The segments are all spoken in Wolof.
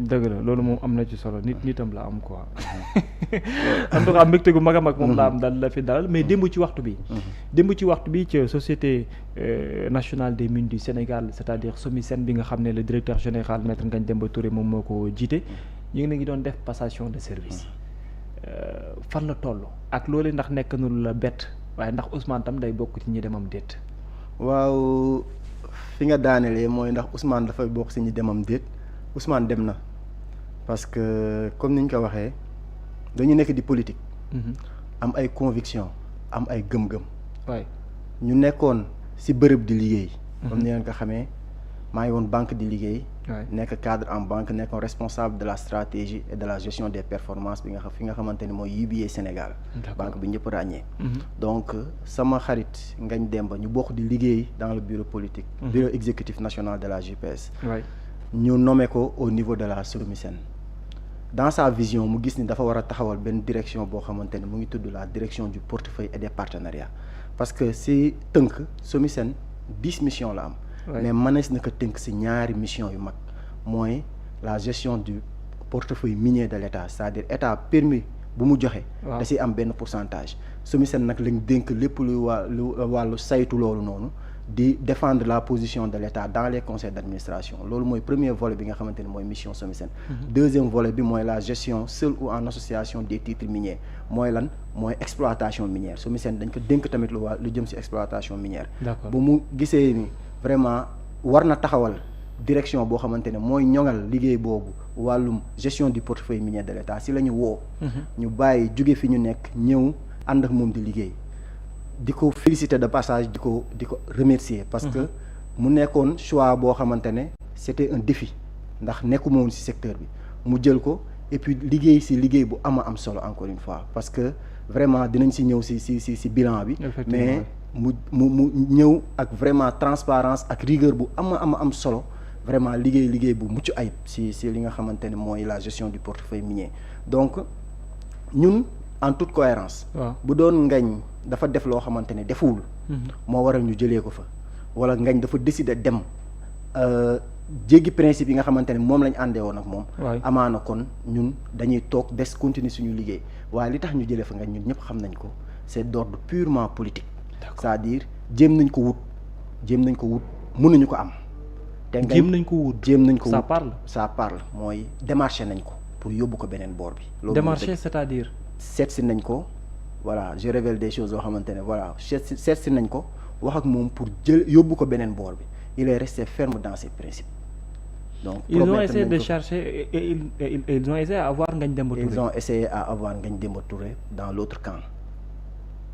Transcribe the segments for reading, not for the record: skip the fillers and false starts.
dëgg la loolu moom am na ci solo nitam la am quoi. en tout cas mbégte gu mag a mag moom la am daal la fi dalal mais démb ci waxtu bi. démb ci waxtu bi ci société nationale des mines du Sénégal c'est-à-dire SOMISEN bi nga xam ne le directeur général maître Ngagne Demba Touré moom moo ko jiite ñu ngi doon def passation de service. fan la toll ak loolu ndax nekk na lu la bett waaye ndax Ousmane tam day bokk ci ñi demam déet. waaw fi nga daanelee mooy ndax Ousmane dafay bokk ci ñi demam déet Ousmane dem na. parce que comme ni ñu ko waxee dañu nekk di politique. am ay conviction am ay gëm-gëm. waay ñu nekkoon ci bërëb di liggéey. comme ni ngeen ko xamee maa ngi woon banque di liggéey. nekk cadre en banque nekkoon responsable de la stratégie et de la gestion des performances bi nga xam fi nga xamante ni mooy UBA Sénégal. banque bi ñëpp ràññee. donc sama xarit Ngagne Demba ñu bokk di liggéey dans le bureau politique. bureau exécutif national de la JPS. ñu nommé ko au niveau de la SOMISEN. dans sa vision mu gis ni dafa war a taxawal benn direction boo xamante ne mu ngi tudd la direction du portefeuille et des partenariats parce que si tënk SOMISEN 10 missions la am. mais mënees na ko tënk si ñaari mission yu mag mooy la gestion du portefeuille minier de l'État c'est-à-dire état permis bu mu joxe. da si am benn pourcentage. SOMISEN nag lañ dénk lépp luy wàllu saytu loolu noonu. di défendre la position de l'État dans les conseils d'administration loolu mooy premier volet bi nga xamante ne mooy mission SOMISEN. deuxième volet bi mooy la gestion seule ou en association des titres miniers mooy lan mooy exploitation minière SOMISEN dañ ko dénk tamit lu jëm ci exploitation minière. bu mu gisee ni vraiment war na taxawal direction boo xamante ne mooy ñoŋal liggéey boobu wàllum gestion du portefeuille minier de l'État si la ñu woo. ñu bàyyi jóge fi ñu nekk ñëw ànd ak moom di liggéey. di ko féliciter de passage di ko remercier parce que mu nekkoon choix boo xamante ne c'était un défi ndax nekkuma woon ci secteur bi mu jël ko et puis liggéey ci liggéey bu am solo encore une fois parce que vraiment dinañ ci ñëw ci bilan bi mais mu ñëw ak vraiment transparence ak rigueur bu am solo vraiment liggéey bu mucc ayib ci li nga xamante ne mooy la gestion du portefeuille minier donc ñun en toute cohérence bu doon Ngagne dafa def loo xamante ne defuwul moo waral ñu jëlee ko fa wala Ngagne dafa décider dem jéggi principe yi nga xamante ne moom lañ àndee woon ak moom amaana kon ñun dañuy toog des continuer suñu liggéey waaye li tax ñu jëlee fa Ngagne ñun ñëpp xam nañ ko c'est d'ordre purement politique c'est-à-dire jéem nañ ko wut mënuñu ko am te jéem nañ ko wut ça parle mooy démarché nañ ko pour yóbbu ko beneen boor bi loolu démarché c'est-à-dire seet si nañ ko voilà je révèle des choses yoo xamante ne voilà seet si nañ ko wax ak moom pour yóbbu ko beneen boor bi il est resté ferme dans ses principes donc ils ont essayé de chercher et ils ont essayé à avoir Ngagne Demba Touré. Ils ont essayé à avoir Ngagne Demba Touré dans l'autre camp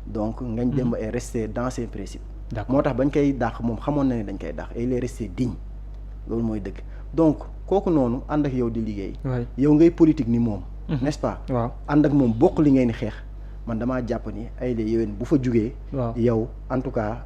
donc Ngagne Demba est resté dans ses principes. moo tax bañ koy dàq moom xamoon na ne dañ koy dàq et il est resté digne loolu mooy dëgg donc kooku noonu ànd ak yow di liggéey. yow ngay politique ni moom. n'est-ce pas. waaw ànd ak moom bokk li ngeen di xeex. man damaa jàpp ni ay la yéwén bu fa jugee. yow en tout cas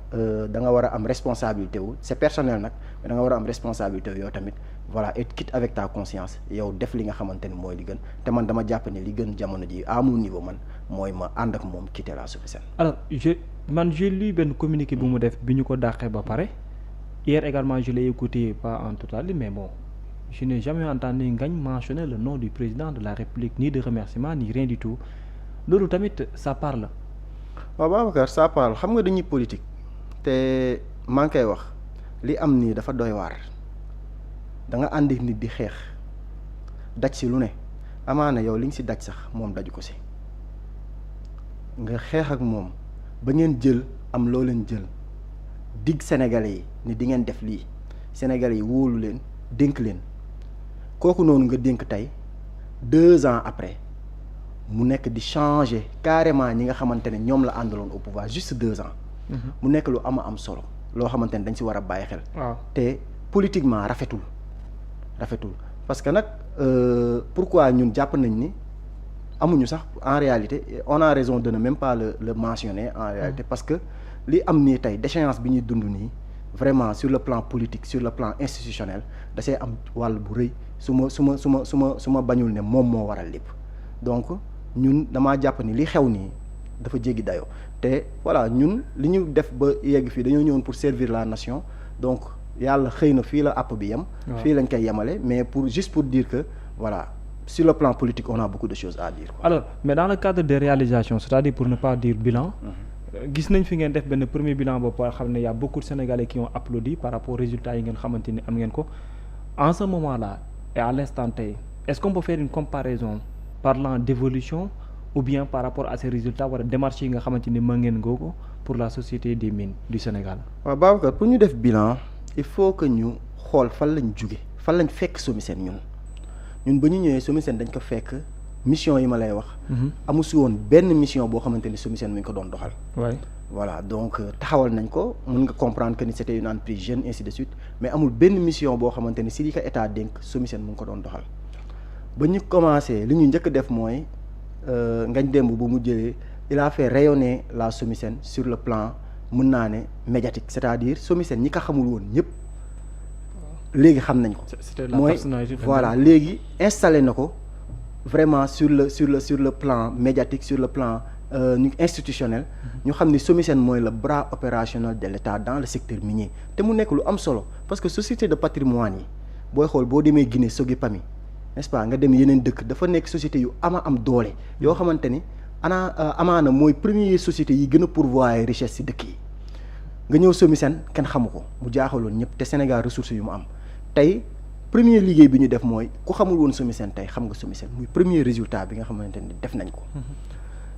da nga war a am responsabilité wu c'est personnel nag mais da nga war a am responsabilité wu yow tamit voilà et quitte avec ta conscience yow def li nga xamante ni mooy li gën te man dama jàpp ni li gën jamono ji à mon niveau man mooy ma ànd ak moom quitter la SOMISEN. alors j'ai lu benn communiqué bu mu def bi ñu ko dàqee ba pare hier également je l'ai écouté pas en total mais bon je n'ai jamais entendu Ngagne mentionner le nom du président de la République ni de remerciement ni rien du tout. loolu tamit ça parle. waaw Babacar ça parle xam nga dañuy politique te maa ngi koy wax li am nii dafa doy waar da nga ànd nit di xeex daj si lu ne amaana yow li nga si daj sax moom daju ko si nga xeex ak moom ba ngeen jël am loo leen jël dig Sénégalais yi ni di ngeen def lii Sénégalais yi wóolu leen dénk leen kooku noonu nga dénk tey 2 ans après. mu nekk di changer carrément ñi nga xamante ne ñoom la àndaloon au pouvoir juste 2 ans. mu nekk lu am solo loo xamante ne dañ si war a bàyyi xel. te politiquement rafetul parce que nag pourquoi ñun jàpp nañ ni amuñu sax en réalité on a raison de ne même pas le mentionner en réalité parce que li am nii tey déchéance bi ñuy dund nii vraiment sur le plan politique sur le plan institutionnel da see am wàll bu rëy su ma bañul ne moom moo waral lépp donc. ñun damaa jàpp ni li xew nii dafa jéggi dayoo te voilà ñun li ñu def ba yegg fii dañoo ñëwoon pour servir la nation donc yàlla xëy na fii la àpp bi yem. fii lañ koy yemale mais juste pour dire que voilà sur le plan politique on a beaucoup de choses à dire. Alors mais dans le cadre des réalisations c'est-à-dire pour ne pas dire bilan. gis nañ fi ngeen def benn premier bilan boobu xam ne y a beaucoup de Sénégalais qui ont applaudi par rapport aux résultats yi ngeen xamante ni am ngeen ko en ce moment-là et à l'instant tey est-ce qu'on peut faire une comparaison parlant d'évolution ou bien par rapport à ces résultats wala démarches yi nga xamante ni mën ngeen ngoo ko pour la société des mines du Sénégal. waaw Babacar pour ñu def bilan il faut que ñu xool fan lañ jóge fan lañ fekk SOMISEN ñun ba ñu ñëwee SOMISEN dañ ko fekk mission yi ma lay wax. amu si woon benn mission boo xamante ni SOMISEN mi ngi ko doon doxal. voilà donc taxawal nañ ko mën nga comprendre que ni c'était une entreprise jeune ainsi de suite mais amul benn mission boo xamante ni si li ko état dénk SOMISEN mu ngi ko doon doxal ba ñu commencé li ñu njëkk def mooy Ngagne Demba bu mu jëlee il a fait rayonner la SOMISEN sur le plan mën naa ne médiatique c'est-à-dire SOMISEN ñi ko xamul woon ñëpp léegi xam nañ ko. mooy voilà léegi installé na ko vraiment sur le plan médiatique sur le plan institutionnel ñu xam ni SOMISEN mooy le bras opérationnel de l'État dans le secteur minier te mu nekk lu am solo parce que société de patrimoine yi booy xool boo demee Guinée Sogui-Pami n'est-ce pas nga dem yeneen dëkk dafa nekk société yu am doole yoo xamante ni amaana mooy première société yi gën a pourvoir richesse ci dëkk yi nga ñëw SOMISEN kenn xamu ko mu jaaxaloon ñëpp te Sénégal ressources yu mu am tey premier liggéey bi ñu def mooy ku xamul woon SOMISEN tey xam nga SOMISEN muy premier résultat bi nga xamante ni def nañ ko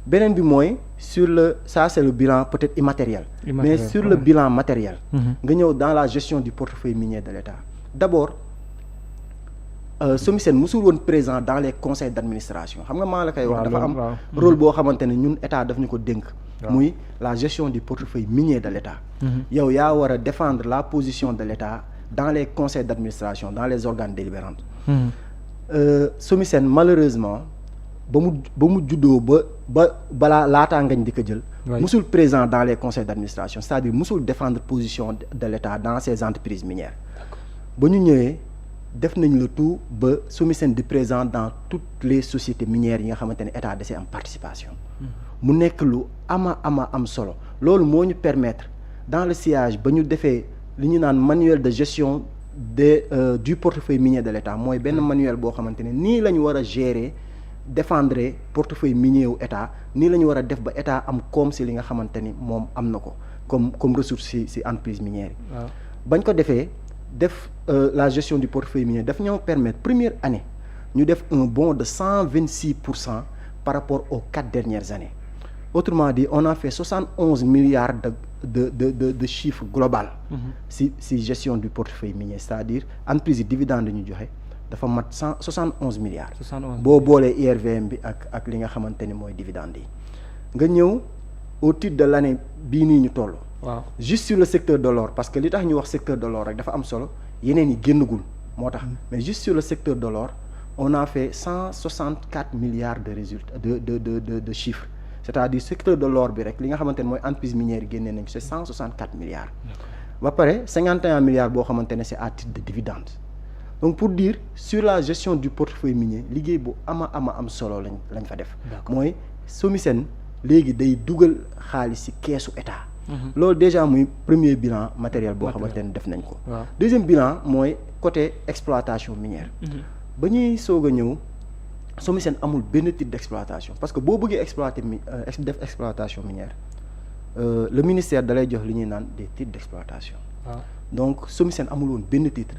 beneen bi mooy sur le ça c'est le bilan peut-être immatériel mais sur le bilan matériel nga ñëw dans la gestion du portefeuille minier de l'État d'abord SOMISEN musul woon présent dans les conseils d'administration xam nga maa la koy wax dafa am rôle boo xamante ne ñun état daf ñu ko dénk muy la gestion du portefeuille minier de l'État yow yaa war a défendre la position de l'État dans les conseils d'administration dans les organes délibérants SOMISEN malheureusement ba mu juddoo balaa laataa ngañ di ko jël musul présent dans les conseils d'administration c'est-à-dire musul défendre position de l'État dans ces entreprises minières ba ñu ñëwee def nañ le tout ba SOMISEN di présent dans toutes les sociétés minières yi nga xamante ne état da see am participation mu nekk lu am solo loolu moo ñu permettre dans le sillage ba ñu defee li ñu naan manuel de gestion du portefeuille minier de l'État mooy benn manuel boo xamante ne nii la ñu war a gérer défendre portefeuille minier wu état nii la ñu war a def ba état am koom si li nga xamante ni moom am na ko comme ressource si entreprise minière yi bañ ko defee def la gestion du portefeuille minier daf ñoo permettre première année ñu def un bond de 126% par rapport aux 4 dernières années autrement dit on a fait 71 milliards de chiffre global si gestion du portefeuille minier c'est-à-dire entreprise yi dividende ñu joxe dafa mat 171 milliards boo boolee IRVM bi ak li nga xamante ni mooy dividende yi nga ñëw au titre de l'année bii nii ñu toll juste sur le secteur de l'or parce que li tax ñu wax secteur de l'or rek dafa am solo yeneen yi génnagul moo tax mais juste sur le secteur de l'or on a fait 164 milliards de résultats de chiffres c'est-à-dire secteur de l'or bi rek li nga xamante ne mooy entreprise minière yi génnee nañ c'est 164 milliards ba pare 51 milliards boo xamante ne c'est à titre de dividende donc pour dire sur la gestion du portefeuille minier liggéey bu am solo lañ fa def mooy SOMISEN léegi day dugal xaalis ci keesu état loolu déjà muy premier bilan matériel boo xamante ne def nañ ko deuxième bilan mooy côté exploitation minière ba ñuy soog a ñëw SOMISEN amul benn titre d'exploitation parce que boo bëggee exploiter def exploitation minière le ministère da lay jox li ñuy naan des titres d'exploitation donc SOMISEN amul woon benn titre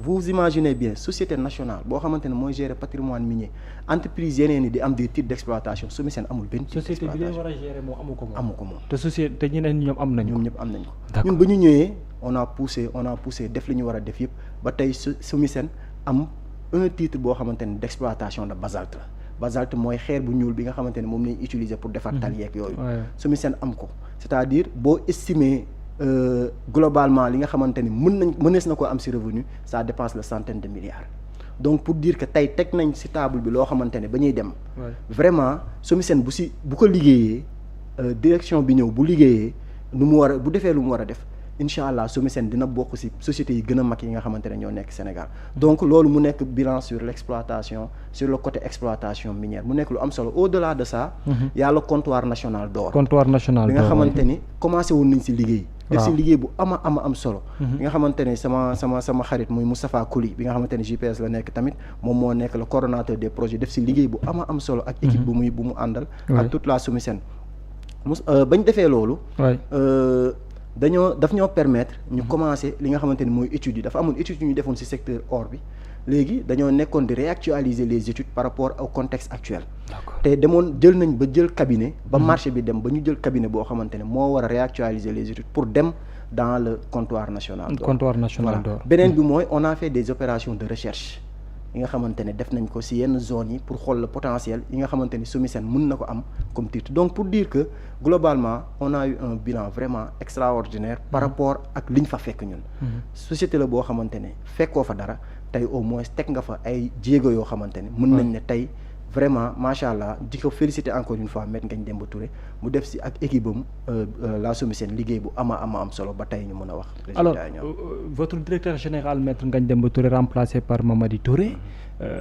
vous imaginez bien société nationale boo xamante ne mooy gérer patrimoine minier entreprise yeneen yi di am des titres d'exploitation SOMISEN amul benn titre d'exploitation société bi leen war a gérer moom amu ko moom te société te ñeneen ñoom am nañu ñoom ñëpp am nañ ko ñun ba ñu ñëwee on a poussé def li ñu war a def yëpp ba tey SOMISEN am un titre boo xamante ne d'exploitation de basalte la basalte mooy xeer bu ñuul bi nga xamante ne moom lañu utiliser pour defar tali yeeg yooyu SOMISEN am ko c'est-à-dire boo estimer globalement li nga xamante ni mënees na ko am ci revenu ça dépasse les centaines de milliards donc pour dire que tey teg nañ ci table bi loo xamante ne ba ñuy dem vraiment SOMISEN bu ko liggéeyee direction bi ñëw bu liggéeyee bu defee lu mu war a def incha allah SOMISEN dina bokk ci sociétés yi gën a mag yi nga xamante ne ñoo nekk Sénégal donc loolu mu nekk bilan sur l'exploitation sur le côté exploitation minière mu nekk lu am solo au-delà de ça y a le comptoir national d'or bi nga xamante ni commencé woon nañ ci liggéey def si liggéey bu am solo. bi nga xamante ne sama xarit muy Moustapha Koli bi nga xamante ne JPS la nekk tamit moom moo nekk le coordonnateur des projets def si liggéey bu am solo ak équipe bu mu àndal ak toute la SOMISEN bañ defee loolu daf ñoo permettre ñu commencer li nga xamante ni mooy études yi dafa amoon études yu ñu defoon ci secteur or bi léegi dañoo nekkoon di réactualiser les études par rapport au contexte actuel te jël nañ ba jël cabinet ba marché bi dem ba ñu jël cabinet boo xamante ne moo war a réactualiser les études pour dem dans le comptoir national d'or beneen bi mooy on a fait des opérations de recherche yi nga xamante ne def nañ ko ci yenn zones yi pour xool le potentiel yi nga xamante ni SOMISEN mën na ko am comme titre donc pour dire que globalement on a eu un bilan vraiment extraordinaire par rapport ak liñ fa fekk ñun société la boo xamante ne fekkoo fa dara tey au moins teg nga fa ay jéego yoo xamante ne mën nañ ne tey vraiment macha allah di ko féliciter encore une fois Maître Ngagne Demba Touré mu def ci ak équipe am la SOMISEN liggéey bu am solo ba tey ñu mën a wax. alors votre directeur général Maître Ngagne Demba Touré remplacé par Mamady Touré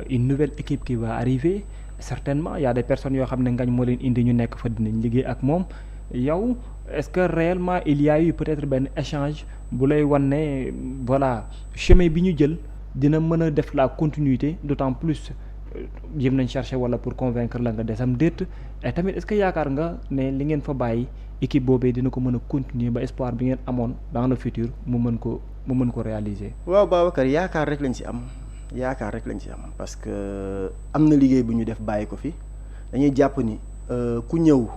une nouvelle équipe qui va arriver certainement il y a des personnes yoo xam ne Ngagne moo leen indi ñu nekk fa dinañ liggéey ak moom yow est-ce que réellement il y a eu peut-être benn échange bu lay wan ne voilà chemin bi ñu jël dina mën a def la continuité d'autant plus. jëm nañ chercher wala pour convaincre la nga desam déet et tamit est-ce que yaakaar nga ne li ngeen fa bàyyi équipe boobee dina ko mën a continuer ba espoir bi ngeen amoon dans le futur mu mën ko réaliser. waaw Babacar yaakaar rek lañ ci am parce que am na liggéey bu ñu def bàyyi ko fi dañuy jàpp ni ku ñëw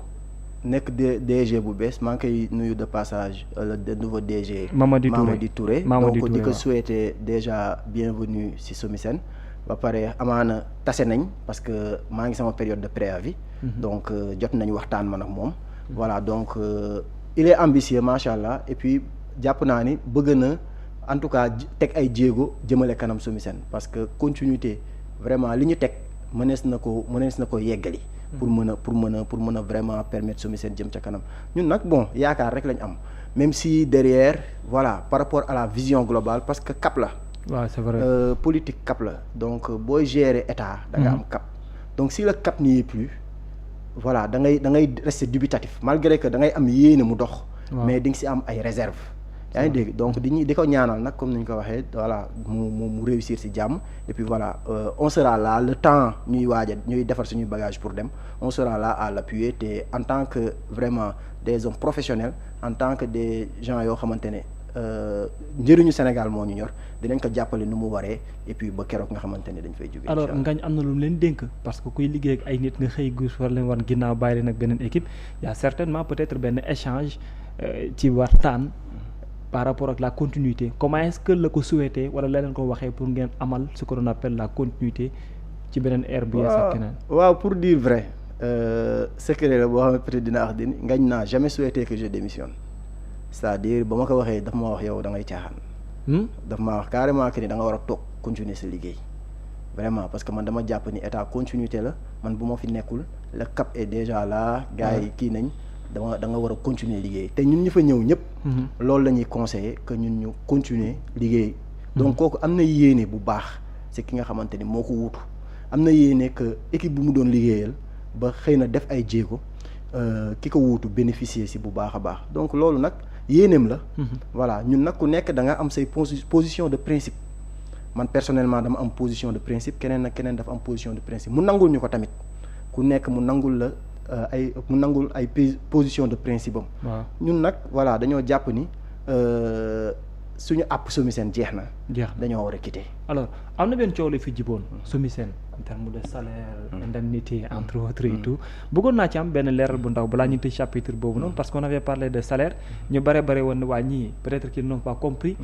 nekk DG bu bees maa ngi koy nuyu de passage le nouveau DG. Mamady Touré donc di ko souhaiter déjà bienvenue ci SOMISEN. ba pare amaana tase nañ parce que maa ngi sama période de préavis donc jot nañ waxtaan man ak moom voilà donc il est ambitieux macha allah et puis jàpp naa ni bëgg na en tout cas teg ay jéego jëmale kanam SOMISEN parce que continuité vraiment li ñu teg mënees na ko yeggali pour mën a vraiment permettre SOMISEN jëm ca kanam ñun nag bon yaakaar rek lañ am même si derrière voilà par rapport à la vision globale parce que cap la waaw c'est vrai politique cap la donc booy gérer état da nga am cap donc si le cap n'y est plus voilà da ngay rester dubitatif malgré que da ngay am yéene mu dox mais di nga si am ay réserve yaa ngi dégg donc di ko ñaanal nag comme ni ñu ko waxee voilà mu réussir si jàmm et puis voilà on sera là le temps ñuy defar suñuy bagage pour dem on sera là à l'appuyer te en tant que vraiment des hommes professionnels en tant que des gens yoo xamante ne njëriñu Sénégal moo ñu ñor dinañ ko jàppale nu mu waree et puis ba keroog nga xamante ne dañ fay jóge. alors Ngagne am na lu mu leen dénk parce que kuy liggéey ak ay nit nga xëy gus war leen wan ginnaaw bàyyi leen ak beneen équipe y a certainement peut-être benn échange ci waxtaan par rapport ak la continuité comment est-ce que la ko souhaité wala la leen ko waxee pour ngeen amal ce que l'on appelle la continuité ci beneen ère bi ak keneen. waaw pour dire vrai secret la boo xam ne peut-être dina wax din Ngagne n'a jamais souhaité que je démissionne. c'est-à-dire ba ma ko waxee daf ma wax yow da ngay caaxaan. daf ma wax carrément que ni da nga war a toog continuer sa liggéey vraiment parce que man dama jàpp ni état continuité la man bu ma fi nekkul le cap est déjà là gars yi kii nañ da nga war a continuer liggéey te ñun ñu fa ñëw ñëpp. loolu la ñuy conseiller que ñun ñu continuer liggéey. donc kooku am na yéene bu baax c'est ki nga xamante ni moo ko wuutu am na yéene que équipe bu mu doon liggéeyal ba xëy na def ay jéego ki ko wuutu bénéficier si bu baax a baax donc loolu nag. yéeneem la voilà ñun nag ku nekk da nga am say position de principe man personnellement dama am position de principe keneen dafa am position de principe mu nangul ñu ko tamit ku nekk mu nangul ay position de principe am ñun nag voilà dañoo jàpp ni suñu àpp SOMISEN jeex na dañoo war a quitter. alors am na benn coow la fi jiboon SOMISEN en termes de salaire indemnité entre autres et tout bëggoon naa ci am benn leeral bu ndaw balaa ñu tëj chapitre boobu noonu parce qu'on avait parlé de salaire ñu bare woon ne waa ñii peut-être qu'ils n'ont pas compris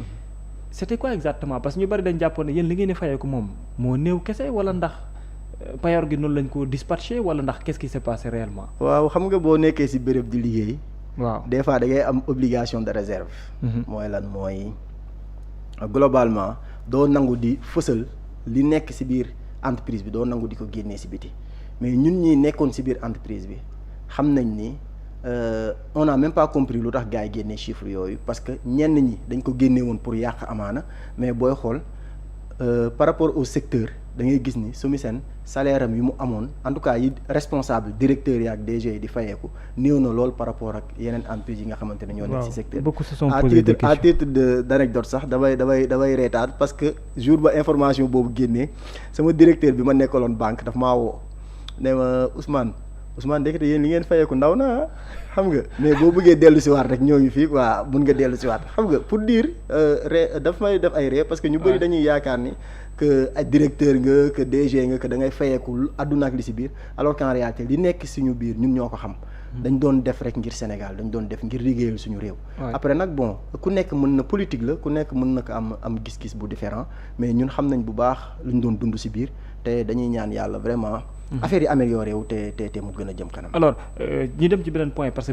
c'était quoi exactement parce que ñu bari dañ jàppoon ne yéen li ngeen di fayee ko moom moo néew kese wala ndax payoor gi noonu lañ ko dispatché wala ndax qu'est-ce qui s'est passé réellement. waaw xam nga boo nekkee ci béréb di liggéey. waaw des fois da ngay am obligation de réserve. mooy lan mooy globalement doo nangu di fësal li nekk ci biir entreprise bi doo nangu di ko génnee ci biti mais ñun ñi nekkoon ci biir entreprise bi xam nañ ni on n'a même pas compris lu tax gars yi génnee chiffres yooyu parce que ñenn ñi dañ ko génne woon pour yàq amaana mais booy xool par rapport au secteur da ngay gis ni SOMISEN salaire am yi mu amoon en tout cas yi responsable directeur yi ak DG yi di fayeeku néew na lool par rapport ak yeneen entreprises yi nga xamante ne ñoo nekk ci secteur à titre d'anecdote sax damay reetaat parce que jour ba information boobu génnee sama directeur bi ma nekkaloon banque daf maa woo ne ma Ousmane ndekete yéen li ngeen fayeeku ndaw na xam nga mais boo bëggee dellu si waat rek ñoo ngi fii quoi mun nga dellu si waat xam nga pour dire daf may def ay ree parce que ñu bëri dañuy yaakaar ni que ay directeur nga que DG nga que da ngay fayeeku àdduna ak li si biir alors qu'en réalité li nekk suñu biir ñun ñoo ko xam dañ doon def rek ngir Sénégal dañ doon def ngir liggéeyal suñu réew après nag bon ku nekk mën na politique la ku nekk mën na ko am gis-gis bu différent mais ñun xam nañ bu baax luñ doon dund si biir te dañuy ñaan yàlla vraiment affaire yi amélioré wu te mu gën a jëm kanam. alors ñu dem ci beneen point parce que